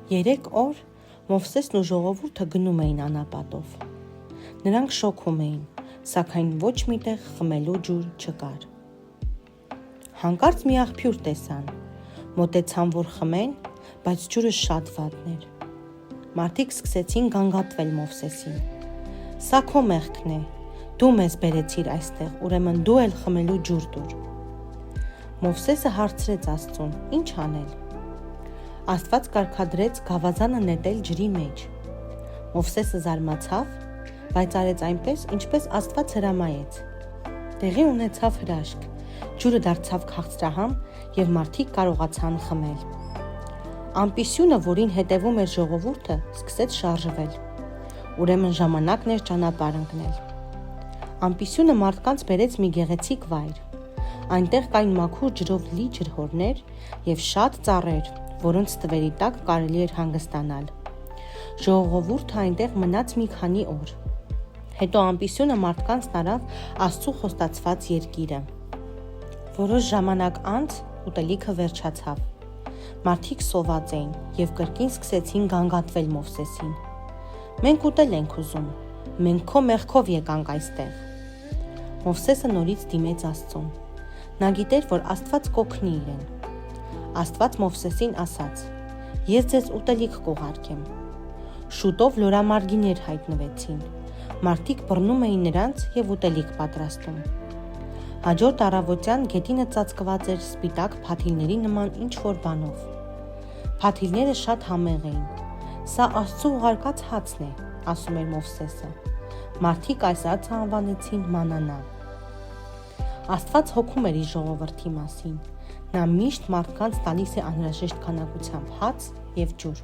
3 օր Մովսեսն ու ժողովուրդը գնում էին անապատով։ Նրանք շոքում էին, սակայն ոչ միտեղ խմելու ջուր չկար։ Հանկարծ մի աղբյուր տեսան, մոտեցան, որ խմեն, բայց ջուրը շատ վատն էր։ Մարդիկ սկսեցին գանգատվել Մովսեսին. «Սա քո մեղքն է, դու մեզ բերեցիր այստեղ, ուրեմն դու էլ խմելու ջուր տուր»։ Մովսեսը հարցրեց Աստծուն. «Ինչ անել»։ Աստված կարգադրեց գավազանը նետել ջրի մեջ։ Մովսեսը զարմացավ, բայց արեց այնպես, ինչպես Աստված հրամայեց։ Տեղի ունեցավ հրաշք, ջուրը դարձավ քաղցրահամ և մարդիկ կարողացան խմել։ Ամպիսյունը, որին հետևում էր ժողովուրդը, սկսեց շարժվել։ Ուրեմն ժամանակն էր ճանապարհ ընկնել։ Ամպիսյունը մարդկանց բերեց մի գեղեցիկ վայր։ Այնտեղ կային մաքուր ջրով լի ջրհորներ և շատ ծառեր, որոնց ստվերի տակ կարելի էր հանգստանալ։ Ժողովուրդը այնտեղ մնաց մի քանի օր։ Հետո ամպիսյունը մարդկանց տարավ Աստծու խոստացված երկիրը։ Որոշ ժամանակ անց ուտելիքը վերջացավ։ Մարդիկ սոված էին և կրկին սկսեցին գանգատվել Մովսեսին. «Մենք ուտել ենք ուզում, մենք քո մեղքով եկանք այստեղ»։ Մովսեսը նորից դիմեց Աստծուն։ Նա գիտեր, որ Աստված կօգնի իրեն։ Աստված Մովսեսին ասաց. «Ես ձեզ ուտելիք կուղարկեմ»։ Շուտով լորամարգիներ հայտնվեցին։ Մարդիկ բռնում էին նրանց և ուտելիք պատրաստում։ Հաջորդ առավոտյան գետինը ծածկված էր սպիտակ փաթիլների նման ինչ-որ բանով։ Փաթիլները շատ համեղ էին։ «Սա Աստծու ուղարկած հացն է», ասում էր Մովսեսը։ Մարդիկ այս հացը անվանեցին մանանա։ Աստված հոգում էր իր ժողովրդի մասին։ Նա միշտ մարդկանց տալիս է անհրաժեշտ քանակությամբ հաց և ջուր։